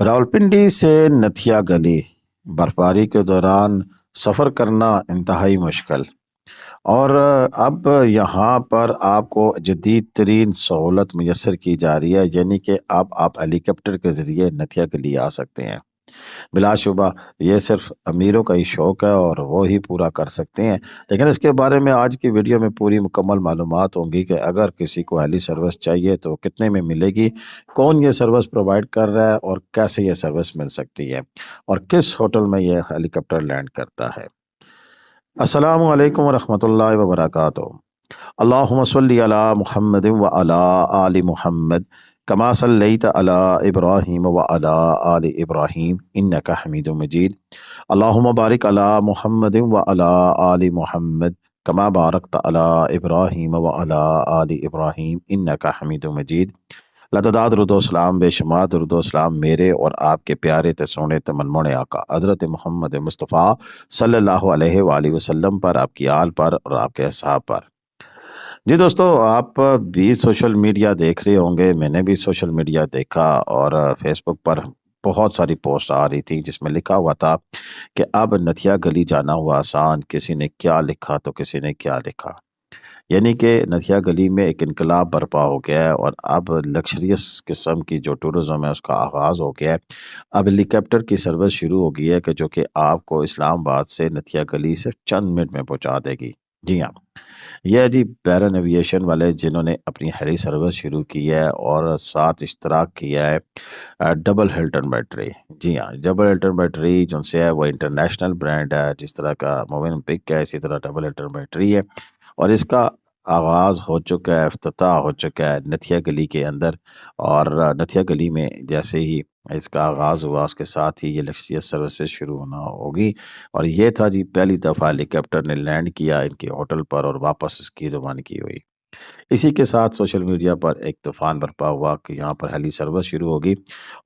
راولپنڈی سے نتھیا گلی برفباری کے دوران سفر کرنا انتہائی مشکل، اور اب یہاں پر آپ کو جدید ترین سہولت میسر کی جا رہی ہے، یعنی کہ اب آپ ہیلی کاپٹر کے ذریعے نتھیا گلی آ سکتے ہیں۔ بلا شبہ یہ صرف امیروں کا ہی شوق ہے اور وہ ہی پورا کر سکتے ہیں، لیکن اس کے بارے میں آج کی ویڈیو میں پوری مکمل معلومات ہوں گی کہ اگر کسی کو ہیلی سروس چاہیے تو کتنے میں ملے گی، کون یہ سروس پرووائڈ کر رہا ہے اور کیسے یہ سروس مل سکتی ہے، اور کس ہوٹل میں یہ ہیلی کاپٹر لینڈ کرتا ہے۔ السلام علیکم ورحمۃ اللہ وبرکاتہ۔ اللہم صلی علی محمد وعلی آل محمد کما صلیت علی ابراہیم وعلی آل ابراہیم انک حمید مجید۔ اللہم بارک علی محمد وعلی آل محمد کما بارکت علی ابراہیم وعلی آل ابراہیم انک حمید مجید۔ لتعداد درود و سلام، بے شمار درود و سلام میرے اور آپ کے پیارے تے سونے تے منمونے آقا حضرت محمد مصطفیٰ صلی اللہ علیہ وآلہ وسلم پر، آپ کی آل پر اور آپ کے اصحاب پر۔ جی دوستو، آپ بھی سوشل میڈیا دیکھ رہے ہوں گے، میں نے بھی سوشل میڈیا دیکھا اور فیس بک پر بہت ساری پوسٹ آ رہی تھی جس میں لکھا ہوا تھا کہ اب نتھیا گلی جانا ہوا آسان۔ کسی نے کیا لکھا تو کسی نے کیا لکھا، یعنی کہ نتھیا گلی میں ایک انقلاب برپا ہو گیا ہے، اور اب لکشریس قسم کی جو ٹورزم ہے اس کا آغاز ہو گیا ہے۔ اب ہیلی کاپٹر کی سروس شروع ہو گئی ہے کہ جو کہ آپ کو اسلام آباد سے نتھیا گلی سے چند منٹ میں پہنچا دے گی۔ جی ہاں، یہ جی بیرن ایویشن والے جنہوں نے اپنی ہیلی سروس شروع کی ہے اور ساتھ اشتراک کیا ہے ڈبل ہلٹن بیٹری۔ جی ہاں، ڈبل ہلٹن بیٹری جو سے ہے وہ انٹرنیشنل برانڈ ہے، جس طرح کا مومن پک ہے اسی طرح ڈبل ہلٹن بیٹری ہے، اور اس کا آغاز ہو چکا ہے، افتتاح ہو چکا ہے نتھیا گلی کے اندر۔ اور نتھیا گلی میں جیسے ہی اس کا آغاز ہوا اس کے ساتھ ہی یہ لکشریس سروسز شروع ہونا ہوگی، اور یہ تھا جی پہلی دفعہ ہیلی کاپٹر نے لینڈ کیا ان کے ہوٹل پر اور واپس اس کی روانگی ہوئی۔ اسی کے ساتھ سوشل میڈیا پر ایک طوفان برپا ہوا کہ یہاں پر ہیلی سروس شروع ہوگی،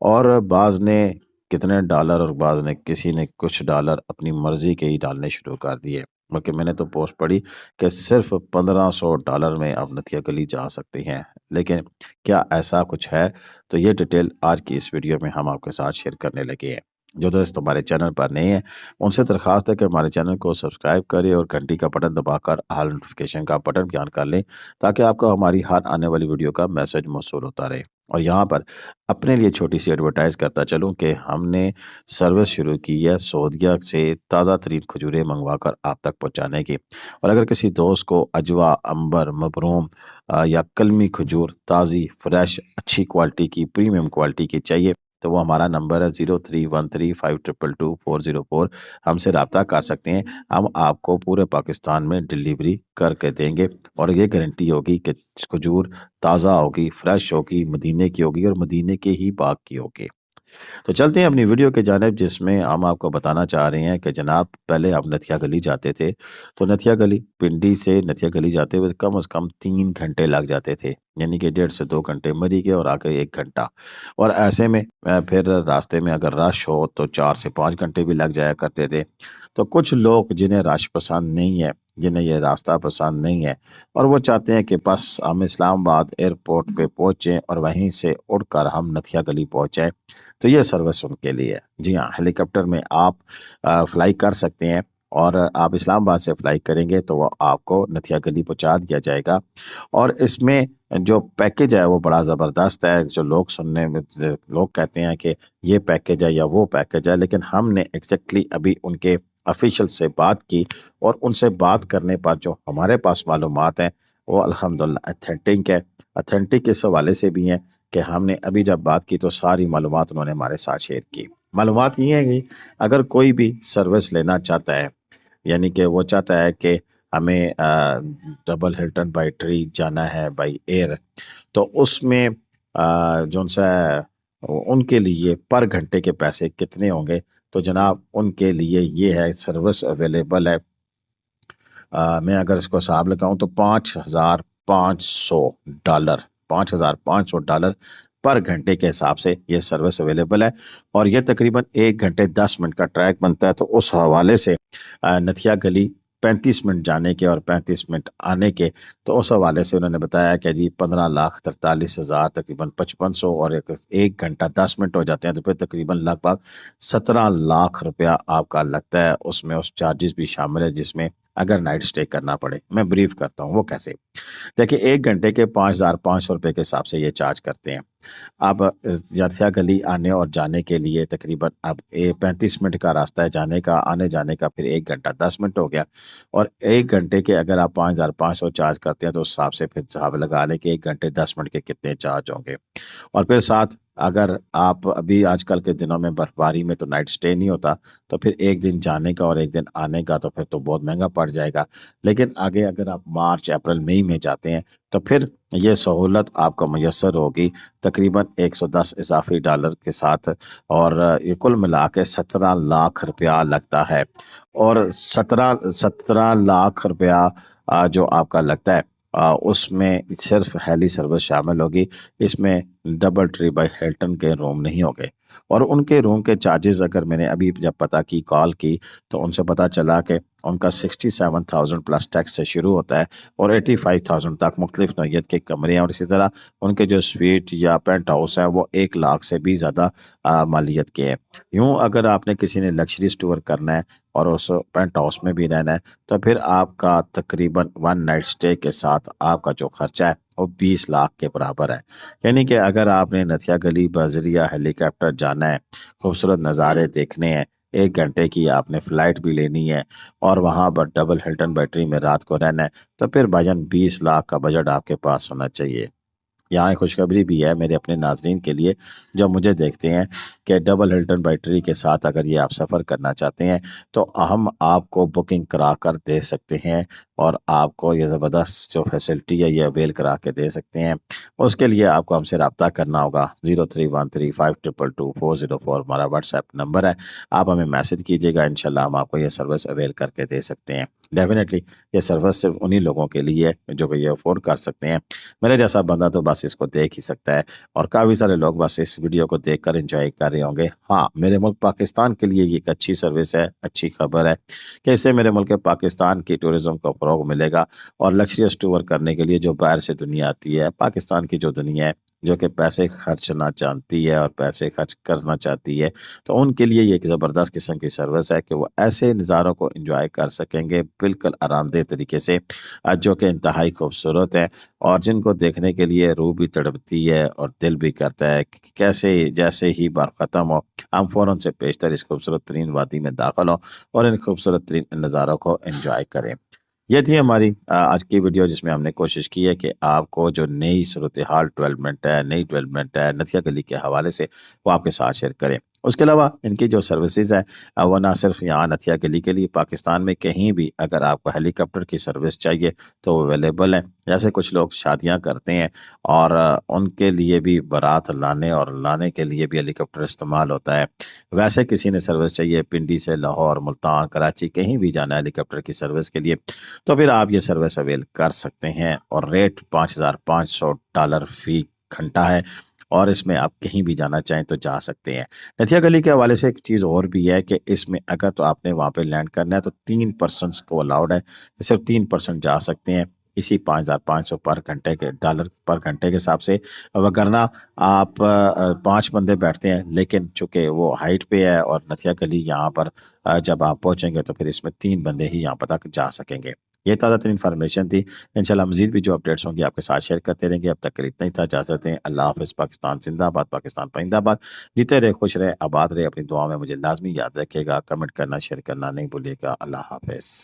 اور بعض نے کتنے ڈالر اور بعض نے کسی نے کچھ ڈالر اپنی مرضی کے ہی ڈالنے شروع کر دیے، بلکہ میں نے تو پوسٹ پڑھی کہ صرف $1500 میں آپ نتھیا گلی جا سکتے ہیں۔ لیکن کیا ایسا کچھ ہے؟ تو یہ ڈیٹیل آج کی اس ویڈیو میں ہم آپ کے ساتھ شیئر کرنے لگے ہیں۔ جو دوست ہمارے چینل پر نئے ہیں ان سے درخواست ہے کہ ہمارے چینل کو سبسکرائب کریں اور گھنٹی کا بٹن دبا کر آل نوٹیفیکیشن کا بٹن بھی آن کر لیں، تاکہ آپ کو ہماری ہر آنے والی ویڈیو کا میسج موصول ہوتا رہے۔ اور یہاں پر اپنے لیے چھوٹی سی ایڈورٹائز کرتا چلوں کہ ہم نے سروس شروع کی ہے سعودیہ سے تازہ ترین کھجوریں منگوا کر آپ تک پہنچانے کی، اور اگر کسی دوست کو اجوا، عنبر، مبروم یا کلمی کھجور تازی، فریش، اچھی کوالٹی کی، پریمیم کوالٹی کی چاہیے تو وہ ہمارا نمبر ہے 031352224004، ہم سے رابطہ کر سکتے ہیں۔ ہم آپ کو پورے پاکستان میں ڈیلیوری کر کے دیں گے، اور یہ گارنٹی ہوگی کہ کھجور تازہ ہوگی، فریش ہوگی، مدینے کی ہوگی اور مدینے کے ہی باغ کی ہوگی۔ تو چلتے ہیں اپنی ویڈیو کی جانب، جس میں ہم آپ کو بتانا چاہ رہے ہیں کہ جناب پہلے آپ نتھیا گلی جاتے تھے تو نتھیا گلی پنڈی سے نتھیا گلی جاتے ہوئے کم از کم 3 گھنٹے لگ جاتے تھے، یعنی کہ 1.5 سے 2 گھنٹے مری کے اور آگے 1 گھنٹہ، اور ایسے میں پھر راستے میں اگر رش ہو تو 4 سے 5 گھنٹے بھی لگ جایا کرتے تھے۔ تو کچھ لوگ جنہیں رش پسند نہیں ہے، جنہیں یہ راستہ پسند نہیں ہے، اور وہ چاہتے ہیں کہ بس ہم اسلام آباد ایئرپورٹ پہ پہنچیں اور وہیں سے اڑ کر ہم نتھیا گلی پہنچیں، تو یہ سروس ان کے لیے ہے۔ جی ہاں، ہیلی کاپٹر میں آپ فلائی کر سکتے ہیں، اور آپ اسلام آباد سے فلائی کریں گے تو وہ آپ کو نتھیا گلی پہنچا دیا جائے گا۔ اور اس میں جو پیکج ہے وہ بڑا زبردست ہے، جو لوگ سننے میں لوگ کہتے ہیں کہ یہ پیکج ہے یا وہ پیکج ہے، لیکن ہم نے ایگزیکٹلی ابھی ان کے افیشل سے بات کی، اور ان سے بات کرنے پر جو ہمارے پاس معلومات ہیں وہ الحمدللہ اتھینٹک ہے۔ اتھینٹک اس حوالے سے بھی ہیں کہ ہم نے ابھی جب بات کی تو ساری معلومات انہوں نے ہمارے ساتھ شیئر کی۔ معلومات یہ ہے کہ اگر کوئی بھی سروس لینا چاہتا ہے، یعنی کہ وہ چاہتا ہے کہ ہمیں ڈبل ہلٹن بائی ٹری جانا ہے بائی ایئر، تو اس میں جو سا ان کے لیے پر گھنٹے کے پیسے کتنے ہوں گے؟ تو جناب ان کے لیے یہ ہے سروس اویلیبل ہے، میں اگر اس کو حساب لگاؤں تو $5500 $5500 پر گھنٹے کے حساب سے یہ سروس اویلیبل ہے، اور یہ تقریباً 1 گھنٹے 10 منٹ کا ٹریک بنتا ہے۔ تو اس حوالے سے نتھیا گلی 35 منٹ جانے کے اور 35 منٹ آنے کے، تو اس حوالے سے انہوں نے بتایا کہ جی 15,43,000 تقریباً 5500 اور ایک گھنٹہ 10 منٹ ہو جاتے ہیں، تو پھر تقریباً لگ بھگ 17 لاکھ روپیہ آپ کا لگتا ہے۔ اس میں اس چارجز بھی شامل ہے جس میں اگر نائٹ سٹے کرنا پڑے۔ میں بریف کرتا ہوں وہ کیسے۔ دیکھیں، ایک گھنٹے کے 5,500 روپے کے حساب سے یہ چارج کرتے ہیں۔ اب جرسیا گلی آنے اور جانے کے لیے تقریباً اب 35 منٹ کا راستہ ہے جانے کا، آنے جانے کا پھر 1 گھنٹہ 10 منٹ ہو گیا، اور 1 گھنٹے کے اگر آپ 5,500 چارج کرتے ہیں تو اس حساب سے پھر حساب لگا لیں کہ 1 گھنٹے 10 منٹ کے کتنے چارج ہوں گے۔ اور پھر ساتھ اگر آپ ابھی آج کل کے دنوں میں برف باری میں تو نائٹ سٹے نہیں ہوتا، تو پھر ایک دن جانے کا اور ایک دن آنے کا تو پھر تو بہت مہنگا پڑ جائے گا۔ لیکن آگے اگر آپ مارچ اپریل مئی میں جاتے ہیں تو پھر یہ سہولت آپ کو میسر ہوگی تقریباً 110 اضافی ڈالر کے ساتھ، اور یہ کل ملا کے 17 لاکھ روپیہ لگتا ہے۔ اور 17 لاکھ روپیہ جو آپ کا لگتا ہے، اس میں صرف ہیلی سروس شامل ہوگی، اس میں ڈبل ٹری بائی ہلٹن کے روم نہیں ہوگے۔ اور ان کے روم کے چارجز اگر میں نے ابھی جب پتہ کی کال کی تو ان سے پتہ چلا کہ ان کا 67,000 پلس ٹیکس سے شروع ہوتا ہے اور 85,000 تک مختلف نوعیت کے کمرے ہیں، اور اسی طرح ان کے جو سویٹ یا پینٹ ہاؤس ہے وہ 1 لاکھ سے بھی زیادہ مالیت کے ہے۔ یوں اگر آپ نے کسی نے لکشری سٹور کرنا ہے اور اس پینٹ ہاؤس میں بھی رہنا ہے تو پھر آپ کا تقریباً 1 نائٹ سٹے کے ساتھ آپ کا جو خرچہ ہے وہ 20 لاکھ کے برابر ہے۔ یعنی کہ اگر آپ نے نتھیا گلی بذریعہ ہیلی کاپٹر جانا ہے، خوبصورت نظارے دیکھنے ہیں، 1 گھنٹے کی آپ نے فلائٹ بھی لینی ہے اور وہاں پر ڈبل ہلٹن بیٹری میں رات کو رہنا ہے، تو پھر بھائی 20 لاکھ کا بجٹ آپ کے پاس ہونا چاہیے۔ یہاں ایک خوشخبری بھی ہے میرے اپنے ناظرین کے لیے جو مجھے دیکھتے ہیں کہ ڈبل ہلٹن بیٹری کے ساتھ اگر یہ آپ سفر کرنا چاہتے ہیں تو ہم آپ کو بکنگ کرا کر دے سکتے ہیں، اور آپ کو یہ زبردست جو فیسلٹی ہے یہ اویل کرا کے دے سکتے ہیں۔ اس کے لیے آپ کو ہم سے رابطہ کرنا ہوگا۔ 0313522404 ہمارا واٹس ایپ نمبر ہے، آپ ہمیں میسج کیجیے گا، انشاءاللہ ہم آپ کو یہ سروس اویل کر کے دے سکتے ہیں۔ ڈیفینیٹلی یہ سروس صرف انہی لوگوں کے لیے جو کہ یہ افورڈ کر سکتے ہیں۔ میرے جیسا بندہ تو بس اس کو دیکھ ہی سکتا ہے، اور کافی سارے لوگ بس اس ویڈیو کو دیکھ کر انجوائے کر رہے ہوں گے۔ ہاں، میرے ملک پاکستان کے لیے یہ ایک اچھی سروس ہے، اچھی خبر ہے کہ اس سے میرے ملک پاکستان کی ٹورزم کو فروغ ملے گا، اور لکشریس ٹور کرنے کے لیے جو باہر سے دنیا آتی ہے، پاکستان کی جو دنیا ہے جو کہ پیسے خرچنا چاہتی ہے اور پیسے خرچ کرنا چاہتی ہے، تو ان کے لیے یہ ایک زبردست قسم کی سروس ہے کہ وہ ایسے نظاروں کو انجوائے کر سکیں گے بالکل آرام دہ طریقے سے، جو کہ انتہائی خوبصورت ہے، اور جن کو دیکھنے کے لیے روح بھی تڑپتی ہے اور دل بھی کرتا ہے کہ کیسے جیسے ہی برف ختم ہو ہم فوراً سے پیشتر اس خوبصورت ترین وادی میں داخل ہوں اور ان خوبصورت ترین نظاروں کو انجوائے کریں۔ یہ تھی ہماری آج کی ویڈیو، جس میں ہم نے کوشش کی ہے کہ آپ کو جو نئی صورتحال ڈیولپمنٹ ہے، نئی ڈیولپمنٹ ہے نتھیا گلی کے حوالے سے، وہ آپ کے ساتھ شیئر کریں۔ اس کے علاوہ ان کی جو سروسز ہے وہ نہ صرف یہاں نتھیا گلی کے لیے، پاکستان میں کہیں بھی اگر آپ کو ہیلی کاپٹر کی سروس چاہیے تو وہ اویلیبل ہے۔ جیسے کچھ لوگ شادیاں کرتے ہیں اور ان کے لیے بھی بارات لانے اور لانے کے لیے بھی ہیلی کاپٹر استعمال ہوتا ہے، ویسے کسی نے سروس چاہیے پنڈی سے لاہور، ملتان، کراچی، کہیں بھی جانا ہے ہیلی کاپٹر کی سروس کے لیے، تو پھر آپ یہ سروس اویل کر سکتے ہیں، اور ریٹ $5,500 فی گھنٹہ ہے، اور اس میں آپ کہیں بھی جانا چاہیں تو جا سکتے ہیں۔ نتھیا گلی کے حوالے سے ایک چیز اور بھی ہے کہ اس میں اگر تو آپ نے وہاں پہ لینڈ کرنا ہے تو 3% کو الاؤڈ ہے، صرف 3% جا سکتے ہیں اسی $5,500 پر گھنٹے کے ڈالر پر گھنٹے کے حساب سے، وگرنہ آپ 5 بندے بیٹھتے ہیں، لیکن چونکہ وہ ہائٹ پہ ہے اور نتھیا گلی یہاں پر جب آپ پہنچیں گے تو پھر اس میں 3 بندے ہی یہاں پر تک جا سکیں گے۔ یہ تازہ ترین انفارمیشن تھی، انشاءاللہ مزید بھی جو اپڈیٹس ہوں گی آپ کے ساتھ شیئر کرتے رہیں گے۔ اب تک کے لیے اتنا ہی تھا، اجازت دیں، اللہ حافظ۔ پاکستان زندہ باد، پاکستان پائندہ باد، جیتے رہے، خوش رہے، آباد رہے، اپنی دعاؤں میں مجھے لازمی یاد رکھے گا، کمنٹ کرنا، شیئر کرنا نہیں بھولے گا۔ اللہ حافظ۔